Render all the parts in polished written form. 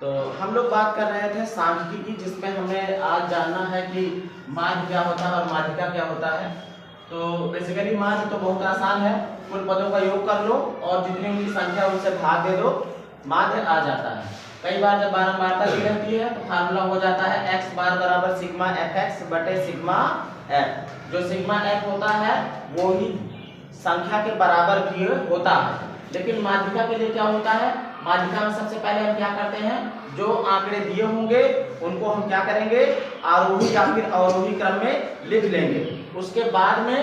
तो हम लोग बात कर रहे थे सांख्यिकी की, जिसमें हमें आज जानना है कि माध्य क्या होता है और माध्यिका क्या होता है। तो बेसिकली माध्य तो बहुत आसान है, कुल पदों का योग कर लो और जितनी उनकी संख्या उनसे भाग दे दो, माध्य आ जाता है। कई बार जब बारंबारता दी रहती है तो फार्मूला हो जाता है x बार बराबर सिग्मा fx बटे सिग्मा f। जो सिग्मा f होता है वो ही संख्या के बराबर भी होता है। लेकिन माध्यिका के लिए क्या होता है, माध्यिका में सबसे पहले हम क्या करते हैं, जो आंकड़े दिए होंगे उनको हम क्या करेंगे, आरोही या फिर अवरोही क्रम में लिख लेंगे। उसके बाद में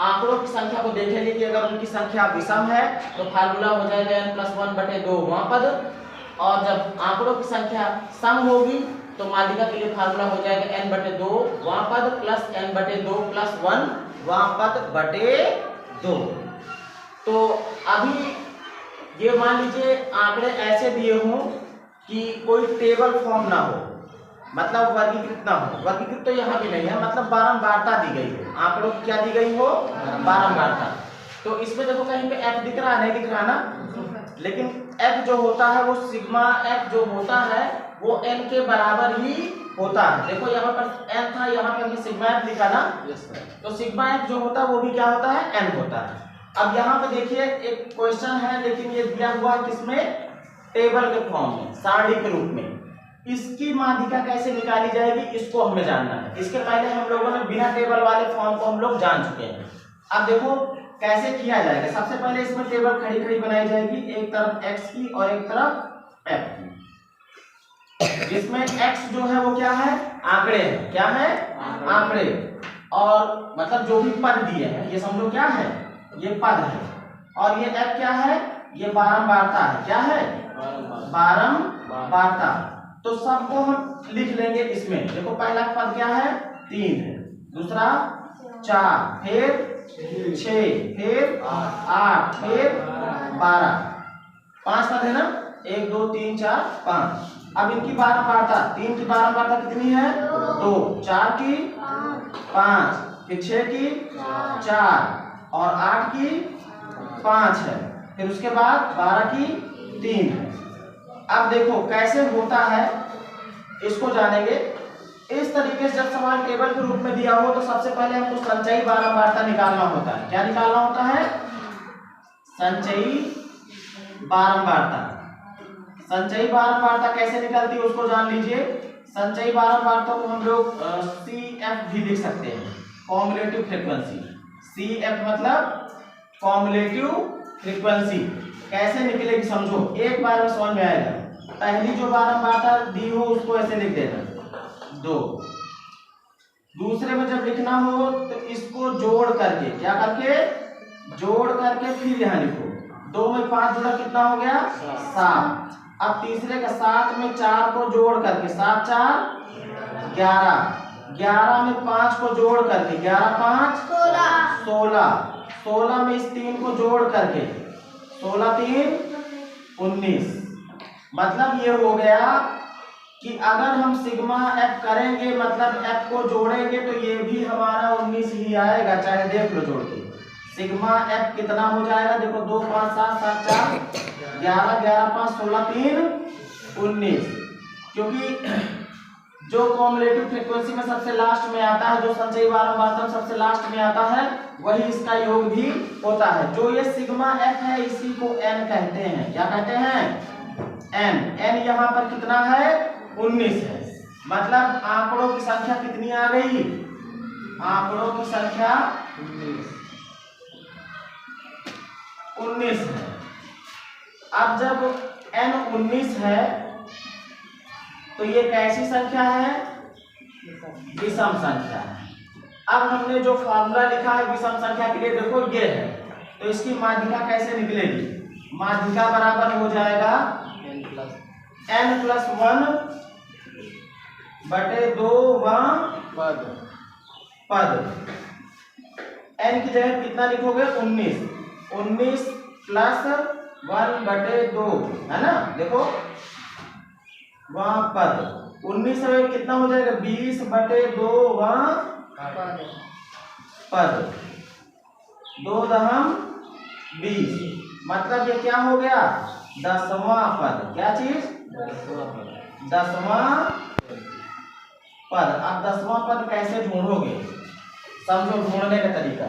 आंकड़ों की संख्या को देखेंगे कि अगर उनकी संख्या विषम है तो फार्मूला हो जाएगा n+1 बटे 2 वां पद, और जब आंकड़ों की संख्या सम होगी तो माध्यिका के लिए फार्मूला हो जाएगा n बटे 2 वां पद प्लस n बटे 2 प्लस 1 वां पद बटे 2। तो अभी ये मान लीजिए आंकड़े ऐसे दिए हों कि कोई टेबल फॉर्म ना हो, मतलब वर्गीकृत ना हो। वर्गीकृत तो यहाँ भी नहीं है, मतलब बारंबारता दी गई हो, आंकड़ों की क्या दी गई हो, बारंबारता। तो इसमें देखो कहीं पे f दिख रहा है, नहीं दिख रहा ना, लेकिन f जो होता है वो सिग्मा f जो होता है वो n के बराबर ही होता है। देखो यहाँ पर n था, यहाँ पे हमने सिग्मा f लिखा ना, तो सिग्मा f जो होता है वो भी क्या होता है, n होता है। अब यहाँ पे देखिए एक क्वेश्चन है, लेकिन ये दिया हुआ है किसमें, टेबल के फॉर्म में, सारणी के रूप में। इसकी माध्यिका कैसे निकाली जाएगी इसको हमें जानना है। इसके पहले हम लोगों ने बिना टेबल वाले फॉर्म को हम लोग जान चुके हैं। अब देखो कैसे किया जाएगा। सबसे पहले इसमें टेबल खड़ी खड़ी बनाई जाएगी, एक तरफ x की और एक तरफ f की, जिसमें x जो है वो क्या है, आंकड़े हैं। क्या है, आंकड़े। और मतलब जो भी पद दिए हैं ये समझो क्या है, ये पद है। और ये f क्या है, ये बारंबारता है। क्या है, बारंबारता। तो सबको हम लिख लेंगे इसमें। देखो पहला पद क्या है, 3 है, दूसरा 4, फिर 6, फिर 8, फिर 12, 5 पद है ना, 1 2 3 4 5। अब इनकी बारंबारता, 3 की बारंबारता कितनी है, 2, 4 की 5, फिर 6 की 4 और 8 की 5 है, फिर उसके बाद 12 की 3 है। अब देखो कैसे होता है इसको जानेंगे। इस तरीके से जब सवाल टेबल के रूप में दिया हो तो सबसे पहले हमको संचयी बारंबारता निकालना होता है। क्या निकालना होता है, संचयी बारंबारता। संचयी बारंबारता कैसे निकलती है उसको जान लीजिए। संचयी बारंबारता को हम लोग CF भी लिख सकते हैं, कॉम्युलेटिव फ्रीक्वेंसी। CF मतलब कॉम्युलेटिव फ्रीक्वेंसी। कैसे निकलेगी समझो, एक बार में समझ में आएगा। पहली जो बारंबारता दी हो उसको ऐसे लिख देना 2। दूसरे में जब लिखना हो तो इसको जोड़ करके, क्या करके, जोड़ करके फिर यहाँ लिखो। 2 में 5 जोड़ा कितना हो गया, 7। अब तीसरे का 7 में 4 को जोड़ करके, 7 4 11, 11 में 5 को जोड़ करके, 11 5 16, 16 में इस 3 को जोड़ करके, 16 3 19। मतलब ये हो गया कि अगर हम सिग्मा f करेंगे, मतलब f को जोड़ेंगे तो ये भी हमारा 19 ही आएगा, चाहे देख लो जोड़ के। सिग्मा f कितना हो जाएगा, देखो 2 5 7 7 4 11, 11 5 16 3 19। क्योंकि जो कॉम्युलेटिव फ्रीक्वेंसी में सबसे लास्ट में आता है, जो संचयी बारंबारता में सबसे लास्ट में आता है, वही इसका योग भी होता है। जो ये सिग्मा f है इसी को n कहते हैं। क्या कहते हैं, n। n यहाँ पर कितना है, 19 है। मतलब आंकड़ों की संख्या कितनी आ गई, आंकड़ों की संख्या 19 है। अब जब n 19 है तो ये कैसी संख्या है, विषम संख्या है। अब हमने जो फार्मूला लिखा है विषम संख्या के लिए, देखो ये है, तो इसकी माध्यिका कैसे निकलेगी, माध्यिका बराबर हो जाएगा n+1 बटे 2 पद। n की जगह कितना लिखोगे, 19, 19 प्लस 1 बटे 2 है ना। देखो वहाँ पद 19 में कितना हो जाएगा, 20 बटे 2 वहाँ पद, 2 दहम 20। मतलब ये क्या हो गया, 10वां पद। क्या चीज, 10वां पद। 10वां पद। अब 10वां पद कैसे ढूंढोगे, समझो ढूंढने का तरीका।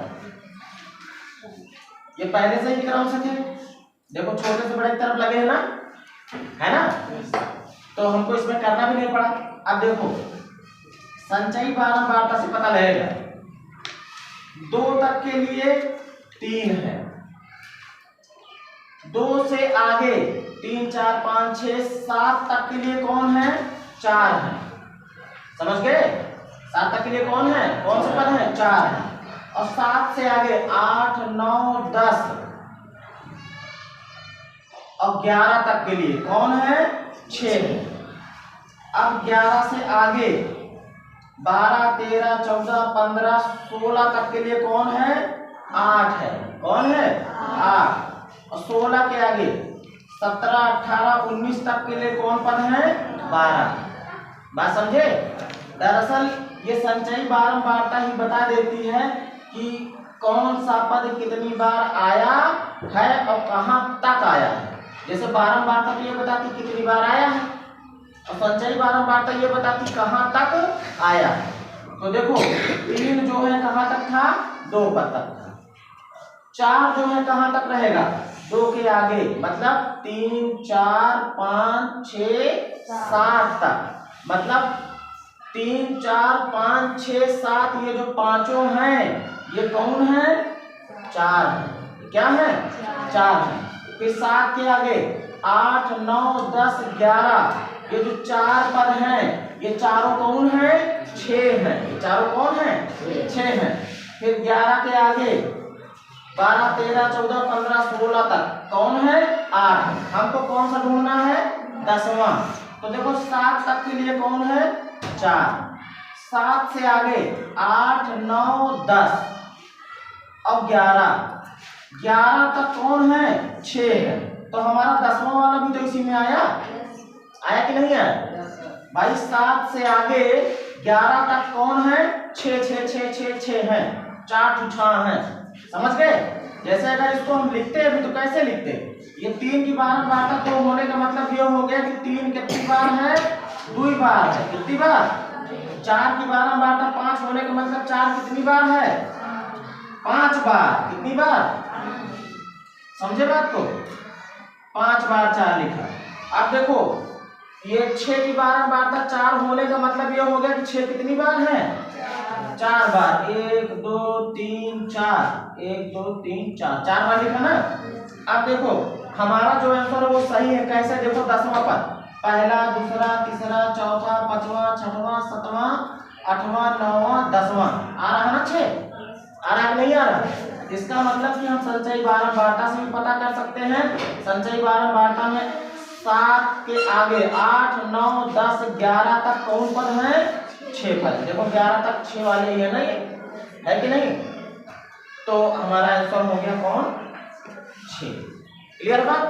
ये पहले से ही क्रम से थे, देखो छोटे से बड़े की तरफ लगे हैं ना, है ना, तो हमको इसमें करना भी नहीं पड़ा। अब देखो संचयी बारंबारता से पता लगेगा, 2 तक के लिए 3 है, 2 से आगे 3 4 5 6 7 तक के लिए कौन है, 4 है। समझ गए, 7 तक के लिए कौन है, कौन से पद है, 4 है। और 7 से आगे 8 9 10 और 11 तक के लिए कौन है, 6 है। अब 11 से आगे 12 13 14 15 16 तक के लिए कौन है, 8 है। कौन है, 8। और 16 के आगे 17 18 19 तक के लिए कौन पद है, 12। बात समझे। दरअसल ये संचयी बारंबारता ही बता देती है कि कौन सा पद कितनी बार आया है और कहां तक आया है। जैसे बारंबारता तो ये बताती कितनी बार आया है, और संचयी बारंबारता ये बताती कहां तक आया है। तो देखो 3 जो है कहां तक था, 2 पद तक था। 4 जो है कहां तक रहेगा, 2 के आगे, मतलब 3 4 5 6 7 तक। मतलब 3 4 5 6 7 ये जो पांचों हैं ये कौन है, 4 है। क्या है, 4 है। फिर 7 के आगे 8 9 10 11 ये जो 4 पद हैं ये चारों कौन है, 6 हैं। ये चारों कौन है, 6 हैं। फिर 11 के आगे 12 13 14 15 16 तक कौन है, 8 है। हमको कौन सा ढूंढना है, 10वां। तो देखो 7 तक के लिए कौन है, 4। 7 से आगे 8 9 10 और 11 तक कौन है, 6 है। तो हमारा 10वां वाला भी तो इसी में आया कि नहीं आया भाई। 7 से आगे 11 तक कौन है, 6 6 6 6 6 है, 4 ठुठा है। समझ गए। जैसे अगर इसको हम लिखते हैं तो कैसे लिखते, ये 3 की बारंबारता 2 होने का मतलब ये हो गया कि 3 कितनी बार है, 2 बार है। कितनी बार, 4 की बारंबारता 5 होने का मतलब 4 कितनी बार है, 5 बार। कितनी बार, समझे बात को, 5 बार 4 लिखा। अब देखो ये 6 की बारंबारता 4 होने का मतलब ये हो गया कि 6 कितनी बार है, 4 बार। 1 2 3 4 1 2 3 4 4 बार लिखा ना। अब देखो हमारा जो आंसर है वो सही है। कैसे, देखो 10वां पद, पहला दूसरा तीसरा चौथा पांचवा छठवां सातवां आठवां नौवां 10वां आ रहा है ना, 6 आ रहा है नहीं आ रहा। इसका मतलब कि हम संचयी बारंबारता से भी पता कर सकते हैं। संचयी बारंबारता में 7 के आगे 8 9 10 11 तक कौन पद है, 6 पद। देखो 11 तक 6 वाले ही है ना, ये है कि नहीं। तो हमारा आंसर हो गया कौन, 6। क्लियर बात।